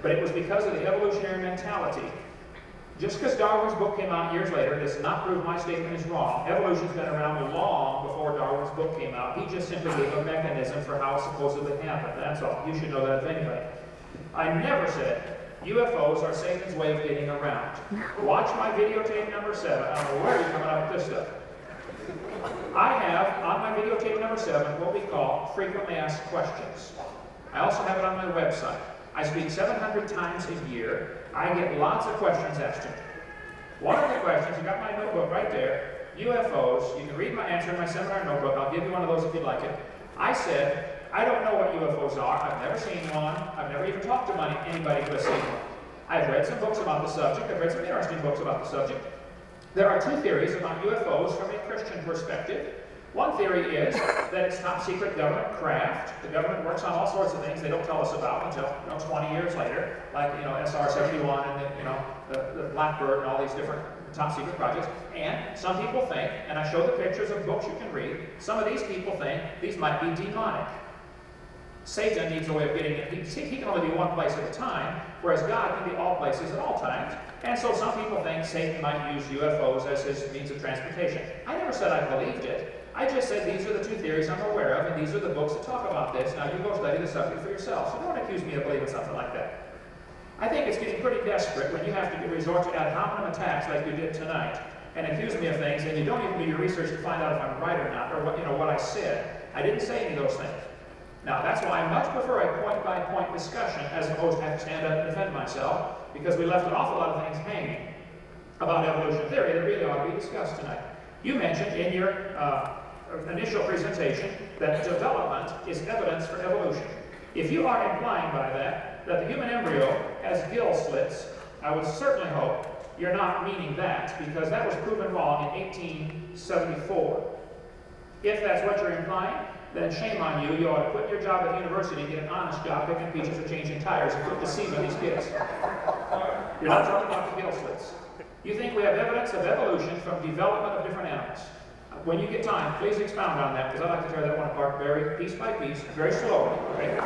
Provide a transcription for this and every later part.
But it was because of the evolutionary mentality. Just because Darwin's book came out years later does not prove my statement is wrong. Evolution's been around long before Darwin's book came out. He just simply gave a mechanism for how it supposedly happened. That's all. You should know that if anybody. I never said UFOs are Satan's way of getting around. Watch my videotape number 7. I don't know where you're coming up with this stuff. I have on my videotape number 7 what we call frequently asked questions. I also have it on my website. I speak 700 times a year. I get lots of questions asked to me. One of the questions, you got my notebook right there, UFOs. You can read my answer in my seminar notebook. I'll give you one of those if you'd like it. I said, I don't know what UFOs are. I've never seen one. I've never even talked to anybody who has seen one. I've read some books about the subject. I've read some interesting books about the subject. There are 2 theories about UFOs from a Christian perspective. One theory is that it's top secret government craft. The government works on all sorts of things they don't tell us about until 20 years later, like SR-71 and the Blackbird and all these different top secret projects. And some people think, and I show the pictures of books you can read, some of these people think these might be demonic. Satan needs a way of getting it. He can only be one place at a time, whereas God can be all places at all times. And so some people think Satan might use UFOs as his means of transportation. I never said I believed it. I just said these are the 2 theories I'm aware of, and these are the books that talk about this. Now you go study the subject for yourself. So don't accuse me of believing something like that. I think it's getting pretty desperate when you have to resort to ad hominem attacks like you did tonight and accuse me of things, and you don't even do your research to find out if I'm right or not, or what I said. I didn't say any of those things. Now, that's why I much prefer a point-by-point discussion as opposed to have to stand up and defend myself, because we left an awful lot of things hanging about evolution theory that really ought to be discussed tonight. You mentioned in your initial presentation that development is evidence for evolution. If you are implying by that the human embryo has gill slits, I would certainly hope you're not meaning that, because that was proven wrong in 1874. If that's what you're implying, then shame on you. You ought to quit your job at the university and get an honest job picking peaches or changing tires and quit deceiving these kids. You're not talking about the gill slits. You think we have evidence of evolution from development of different animals. When you get time, please expound on that, because I'd like to tear that one apart very piece by piece, very slowly. Okay?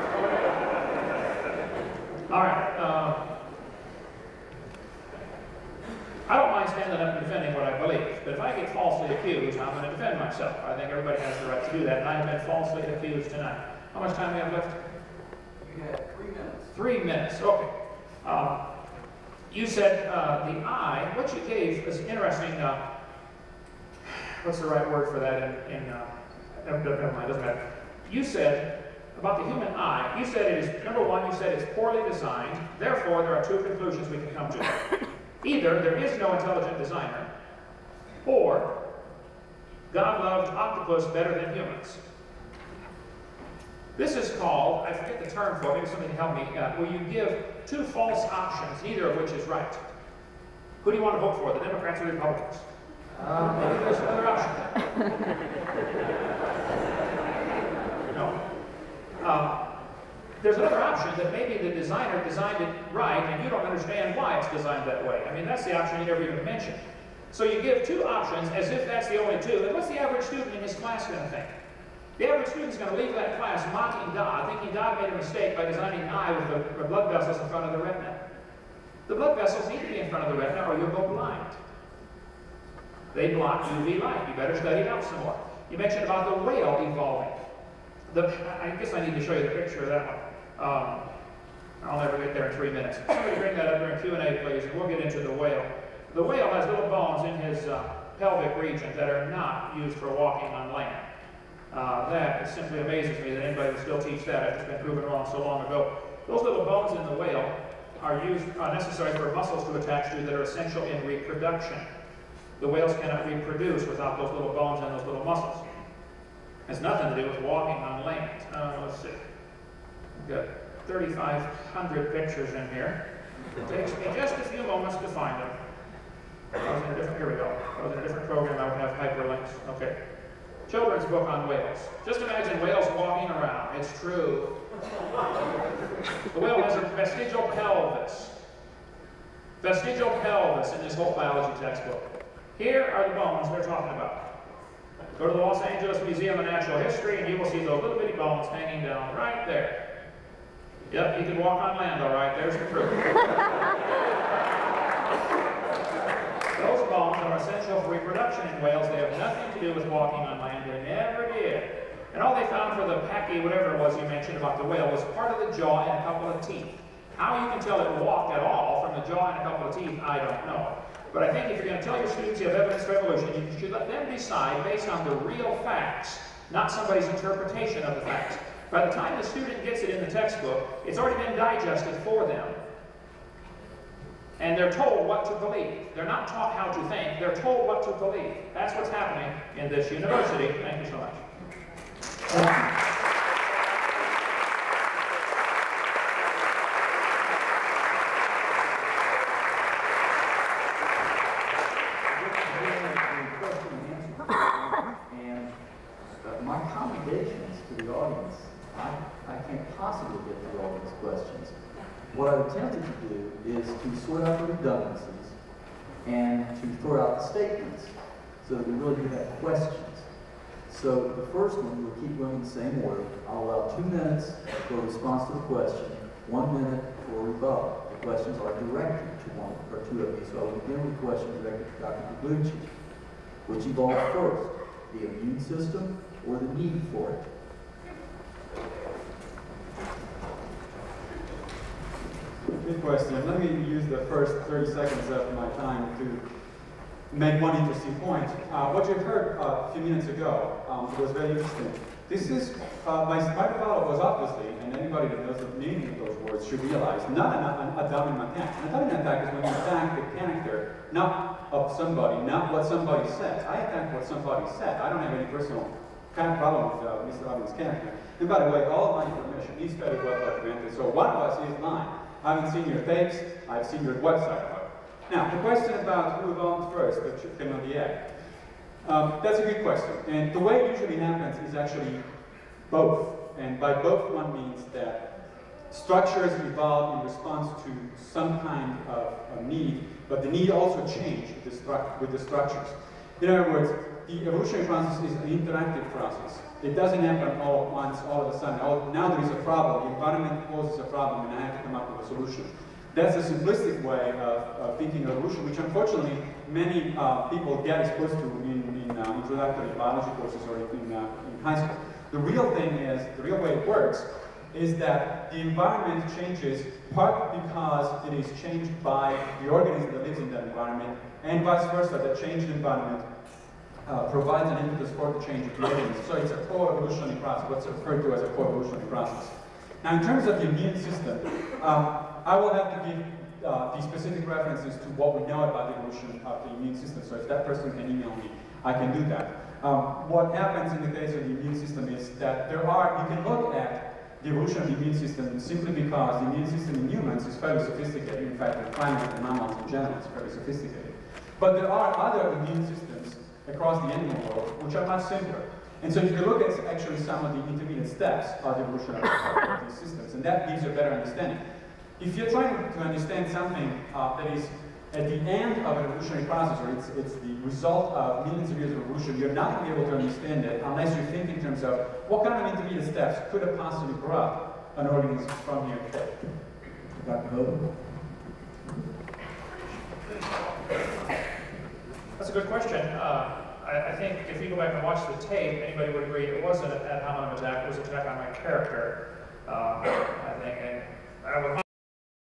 All right. I don't mind standing up and defending what I believe, but if I get falsely accused, I'm going to defend myself. I think everybody has the right to do that, and I have been falsely accused tonight. How much time do we have left? You had 3 minutes. 3 minutes, okay. You said the eye, what you gave is interesting. What's the right word for that never mind, doesn't matter. You said about the human eye, you said it is, number one, you said it's poorly designed, therefore there are 2 conclusions we can come to. Either there is no intelligent designer, or God loved octopus better than humans. This is called, I forget the term for it, maybe somebody can help me, where you give 2 false options, neither of which is right. Who do you want to vote for, the Democrats or the Republicans? Maybe there's another option. No. There's another option that maybe the designer designed it right and you don't understand why it's designed that way. I mean, that's the option you never even mentioned. So you give 2 options as if that's the only 2. Then what's the average student in his class going to think? The average student's going to leave that class mocking God, thinking God made a mistake by designing an eye with the blood vessels in front of the retina. The blood vessels need to be in front of the retina or you'll go blind. They block UV light. You better study it out some more. You mentioned about the whale evolving. I guess I need to show you the picture of that one. I'll never get there in 3 minutes. Somebody bring that up during Q&A, please, and we'll get into the whale. The whale has little bones in his pelvic region that are not used for walking on land. That simply amazes me that anybody would still teach that after it's been proven wrong so long ago. Those little bones in the whale are necessary for muscles to attach to that are essential in reproduction. The whales cannot reproduce without those little bones and those little muscles. It has nothing to do with walking on land. Let's see. We've got 3,500 pictures in here. It takes me just a few moments to find them. Here we go. I was in a different program, I would have hyperlinks. Okay. Children's book on whales. Just imagine whales walking around. It's true. The whale has a vestigial pelvis. Vestigial pelvis in this whole biology textbook. Here are the bones they're talking about. Go to the Los Angeles Museum of Natural History and you will see those little bitty bones hanging down right there. Yep, you can walk on land, all right. There's the proof. Those bones are essential for reproduction in whales. They have nothing to do with walking on land. They never did. And all they found for the pachy, whatever it was you mentioned about the whale, was part of the jaw and a couple of teeth. How you can tell it walked at all from the jaw and a couple of teeth, I don't know. But I think if you're going to tell your students you have evidence for evolution, you should let them decide based on the real facts, not somebody's interpretation of the facts. By the time the student gets it in the textbook, it's already been digested for them. And they're told what to believe. They're not taught how to think, they're told what to believe. That's what's happening in this university. Thank you so much. My commendations to the audience. I can't possibly get through all these questions. What I've attempted to do is to sort out the redundancies and to throw out the statements so that we really do have questions. So the first one, we'll keep going in the same order. I'll allow 2 minutes for a response to the question, 1 minute for rebuttal. The questions are directed to one or two of you, so I will begin with the question directed to Dr. Pagliucci. Which evolved first, the immune system or the need for it? Good question. Let me use the first 30 seconds of my time to make one interesting point. What you heard a few minutes ago was very interesting. This is, my follow was obviously, and anybody that knows the meaning of those words should realize, not a dominant attack. An dominant attack is when you attack the character, not of somebody, not what somebody says. I attack what somebody said. I don't have any personal problem with Mr. Robbins' character. And by the way, all of my information is very well documented, so one of us is mine. I haven't seen your tapes, I've seen your website. Now, the question about who evolved first, the chicken or the egg. That's a good question. And the way it usually happens is actually both. And by both, one means that structures evolve in response to some kind of a need, but the need also changes with the structures. In other words, the evolutionary process is an interactive process. It doesn't happen all at once, all of a sudden. Oh, now there is a problem, the environment poses a problem, and I have to come up with a solution. That's a simplistic way of thinking of evolution, which unfortunately many people get exposed to in introductory biology courses or in high school. The real thing is, the real way it works, is that the environment changes partly because it is changed by the organism that lives in that environment, and vice versa, the changed environment provides an impetus for the change of the organism. So it's a co-evolutionary process, what's referred to as a co-evolutionary process. Now, in terms of the immune system, I will have to give the specific references to what we know about the evolution of the immune system. So if that person can email me, I can do that. What happens in the case of the immune system is that you can look at the evolution of the immune system simply because the immune system in humans is fairly sophisticated. In fact, in primates and mammals in general, it's fairly sophisticated. But there are other immune systems across the animal world which are much simpler. And so you can look at actually some of the intermediate steps of the evolution of these systems, and that gives you a better understanding. If you're trying to understand something that is at the end of an evolutionary process, or it's the result of millions of years of evolution, you're not going to be able to understand it unless you think in terms of what kind of intermediate steps could have possibly brought an organism from here to there. Dr. Hogan? That's a good question. I think if you go back and watch the tape, anybody would agree it wasn't an ad hominem attack, it was an attack on my character. I think, and I would